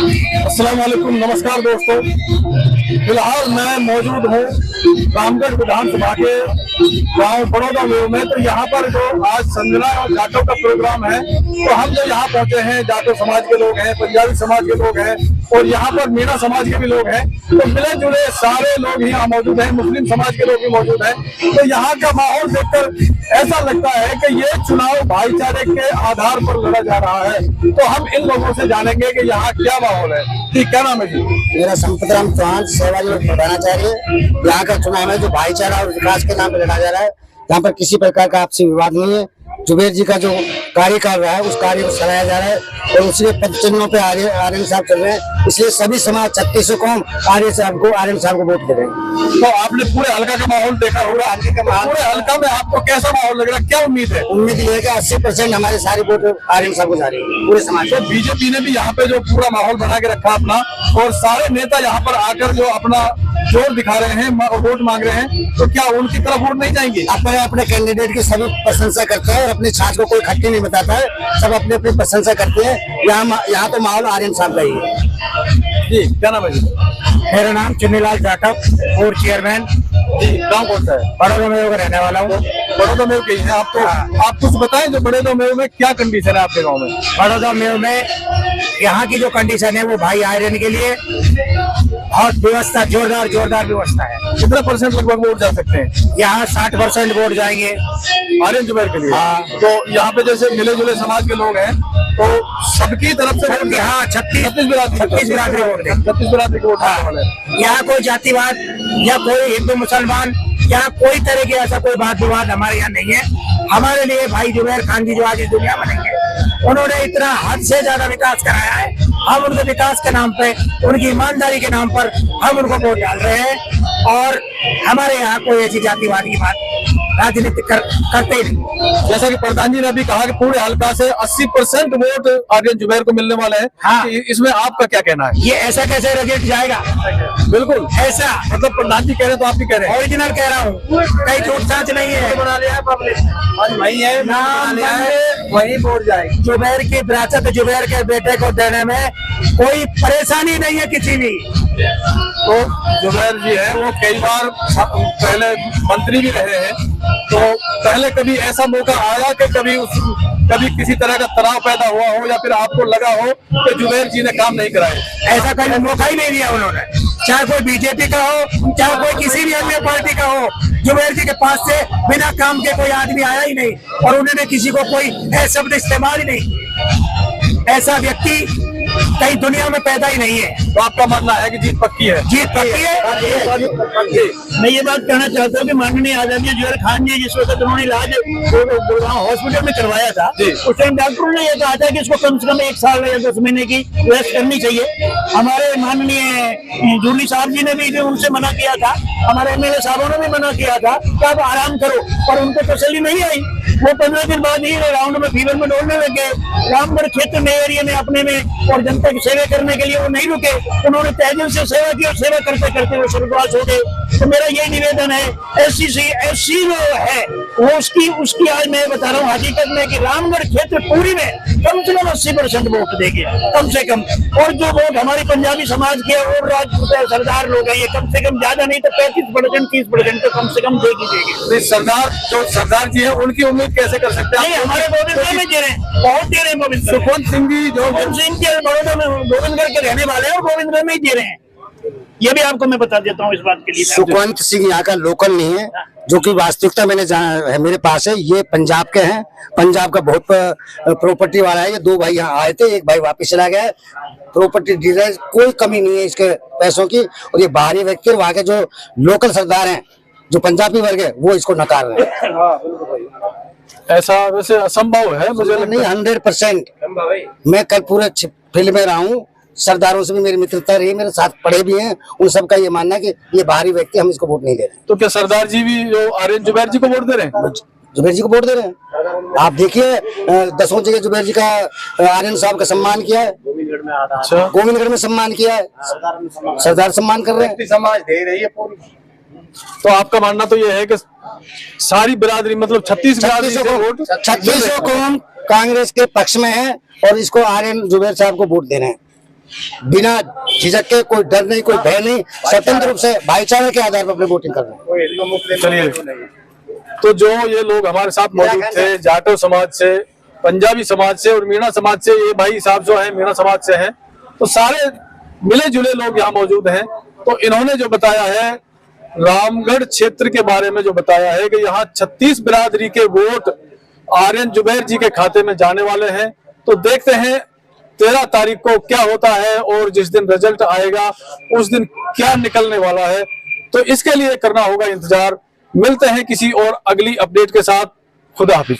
अस्सलाम वालेकुम, नमस्कार दोस्तों। फिलहाल मैं मौजूद हूँ रामगढ़ विधानसभा के गांव बड़ौदा में। तो यहाँ पर जो आज संजना और जाटों का प्रोग्राम है, तो हम जो यहाँ पहुँचे हैं, जाटो समाज के लोग हैं, पंजाबी समाज के लोग हैं और यहाँ पर मीणा समाज के भी लोग हैं। तो मिले जुले सारे लोग ही यहाँ मौजूद हैं, मुस्लिम समाज के लोग भी मौजूद हैं। तो यहाँ का माहौल देखकर ऐसा लगता है कि ये चुनाव भाईचारे के आधार पर लड़ा जा रहा है। तो हम इन लोगों से जानेंगे कि यहाँ क्या माहौल है। जी, क्या नाम है जी? मेरा संपतराम चौहान, सेवाजी प्रधानाचार्य। यहाँ का चुनाव है जो भाईचारा और विकास के नाम पर लड़ा जा रहा है। यहाँ पर किसी प्रकार का आपसी विवाद नहीं है। जुबेर जी का जो कार्य कर रहा है उस कार्य को सराहा जा रहा है और उसके पद चिन्हों पे आर्यन साहब चल रहे हैं। इसलिए सभी समाज 3600 कौम आर्यन साहब को वोट दे रहे हैं। तो आपने पूरे हल्का का माहौल देखा होगा। पूरे हल्का में आपको कैसा माहौल लग रहा है? क्या उम्मीद है? उम्मीद ये है कि 80% हमारे सारे वोट आर्यन साहब को जा रही है पूरे समाज। तो बीजेपी ने भी यहाँ पे जो पूरा माहौल बना के रखा अपना, और सारे नेता यहाँ पर आकर जो अपना जोर दिखा रहे हैं, वोट मांग रहे हैं, तो क्या उनकी तरफ वोट नहीं जाएंगे? अपने कैंडिडेट की सभी प्रशंसा करते हैं और अपनी छाछ को कोई खट्टी नहीं बताता है। सब अपने अपनी प्रशंसा करते हैं। यहाँ तो माहौल आर्यन साहब का ही है। जी, क्या नाम है जी? मेरा नाम चुन्नीलाल जाटव और चेयरमैन। जी, गाँव कौन सा है? बड़ौदा में रहने वाला हूँ। बड़ौदा में के हैं आप? तो आप कुछ बताएं, जो बड़ौदा में क्या कंडीशन है आपके गाँव में? बड़ौदा में यहाँ की जो कंडीशन है वो भाई आयरन के लिए बहुत व्यवस्था, जोरदार व्यवस्था है। कितना परसेंट लगभग वोट जा सकते हैं? यहाँ 60% वोट जाएंगे आर्यन जुबैर के लिए। हाँ। तो यहाँ पे जैसे मिले जुले समाज के लोग हैं, तो सबकी तरफ से हाँ 36 बिरादरी वोट देंगे। 36 बिरादरी वोट वाले। यहाँ कोई जातिवाद या कोई हिंदू मुसलमान या कोई तरह के ऐसा कोई बात विवाद हमारे यहाँ नहीं है। हमारे लिए भाई जुबैर खान जी जो आज इस दुनिया बनेंगे, उन्होंने इतना हद से ज्यादा विकास कराया है। हम उनके विकास के नाम पे, उनकी ईमानदारी के नाम पर हम उनको वोट डाल रहे हैं। और हमारे यहाँ कोई ऐसी जातिवाद की बात राजनीति करते ही नहीं। जैसा कि प्रधान जी ने अभी कहा कि पूरे हल्का से 80% वोट आर्यन जुबैर को मिलने वाले हैं। हाँ। इसमें आपका क्या कहना है? ये ऐसा कैसे रिजल्ट जाएगा? बिल्कुल ऐसा मतलब प्रधान जी कह रहे हैं तो आप भी कह रहे हैं। ओरिजिनल कह रहा हूँ, कहीं झूठ साच नहीं है। बना लिया है पब्लिक, वही है नाम वही वोट जाएगी। जुबैर की विरासत जुबैर के बेटे को देने में कोई परेशानी नहीं है किसी भी। तो जुबैर जी है वो कई बार पहले मंत्री भी रहे हैं। तो पहले कभी ऐसा मौका आया कि कभी किसी तरह का तनाव पैदा हुआ हो या फिर आपको लगा हो कि जुबैर जी ने काम नहीं कराए? ऐसा कोई मौका ही नहीं दिया उन्होंने। चाहे कोई बीजेपी का हो, चाहे कोई किसी भी अन्य पार्टी का हो, जुबैर जी के पास से बिना काम के कोई आदमी आया ही नहीं और उन्होंने किसी को कोई ऐसा शब्द इस्तेमाल ही नहीं। ऐसा व्यक्ति कहीं दुनिया में पैदा ही नहीं है। तो आपका मानना है कि जीत पक्की है? जीत पक्की है। मैं ये बात कहना चाहता हूँ कि माननीय आदरणीय जुबैर खान जी जिस वक्त उन्होंने इलाज गुड़गांव हॉस्पिटल में करवाया था, उस टाइम डॉक्टरों ने ये कहा था कि इसको कम से कम 1 साल या 10 महीने की रेस्ट करनी चाहिए। हमारे माननीय जूली साहब जी ने भी उनसे मना किया था, हमारे MLA साहबों ने भी मना किया था कि आप आराम करो, पर उनको तसल्ली नहीं आई। वो 15 दिन बाद ही राउंड में फीवर में दौड़ने लग गए। रामगढ़ क्षेत्र नए एरिया में अपने में और जनता की सेवा करने के लिए वो नहीं रुके। उन्होंने तहजीब से सेवा की और सेवा करते करते वो स्वर्गवास हो गए। तो मेरा यही निवेदन है, ऐसी जो है वो उसकी आज मैं बता रहा हूँ हकीकत में कि रामगढ़ क्षेत्र पूरी में कम से कम 80% वोट देंगे, कम से कम। और जो वोट हमारी पंजाबी समाज के और राजपूत सरदार लोग हैं, ये कम से कम ज्यादा नहीं तो 35% 30% तो कम से कम देगी। सरदार जी है, उनकी उम्मीद कैसे कर सकते हैं? हमारे गोविंदगढ़ में दे रहे हैं, बहुत दे रहे हैं। गोविंदगढ़ सुखवंत सिंह जी जो बड़ौदा में गोविंदगढ़ के रहने वाले हैं और गोविंदगढ़ में ही दे रहे हैं। ये भी आपको मैं बता देता हूँ इस बात के लिए। सुखवंत सिंह यहाँ का लोकल नहीं है, जो कि वास्तविकता मैंने जाना है, मेरे पास है। ये पंजाब के हैं, पंजाब का बहुत प्रॉपर्टी वाला है। ये 2 भाई यहाँ आए थे, एक भाई वापस चला गया है। प्रॉपर्टी डीलर, कोई कमी नहीं है इसके पैसों की। और ये बाहरी व्यक्ति, वहाँ के जो लोकल सरदार हैं, जो पंजाबी वर्ग है, वो इसको नकार रहे हैं। ऐसा वैसे असंभव है मुझे नहीं, 100%। मैं कल पूरे फील्ड में रहा हूँ, सरदारों से भी मेरी मित्रता रही, मेरे साथ पढ़े भी हैं। उन सबका ये मानना है कि ये बाहरी व्यक्ति, हम इसको वोट नहीं दे रहे। तो क्या सरदार जी भी जो आर्यन जुबैर जी को वोट दे रहे हैं? जुबैर जी को वोट दे रहे हैं। आप देखिए 10 जगह जुबैर जी का आर्यन साहब का सम्मान किया है। अच्छा, गोविंदगढ़ में सम्मान किया है, सरदार सम्मान कर रहे हैं। समाज दे रही है पूरी। तो आपका मानना तो ये है कि सारी बिरादरी मतलब 36 वोट 3600 कौम कांग्रेस के पक्ष में है और इसको आर्यन जुबैर साहब को वोट दे रहे हैं। बिना झिझक के, कोई डर नहीं, कोई भय नहीं, स्वतंत्र रूप से भाईचारे के आधार पर अपने वोटिंग कर रहे हैं। चलिए, तो जो ये लोग हमारे साथ मौजूद थे, जाटो समाज से, पंजाबी समाज से और मीणा समाज से, ये भाई साहब जो है मीणा समाज से हैं, तो सारे मिले जुले लोग यहाँ मौजूद हैं। तो इन्होंने जो बताया है रामगढ़ क्षेत्र के बारे में, जो बताया है कि यहाँ 36 बिरादरी के वोट आर्यन जुबैर जी के खाते में जाने वाले हैं। तो देखते हैं 13 तारीख को क्या होता है और जिस दिन रिजल्ट आएगा उस दिन क्या निकलने वाला है। तो इसके लिए करना होगा इंतजार। मिलते हैं किसी और अगली अपडेट के साथ। खुदा हाफिज।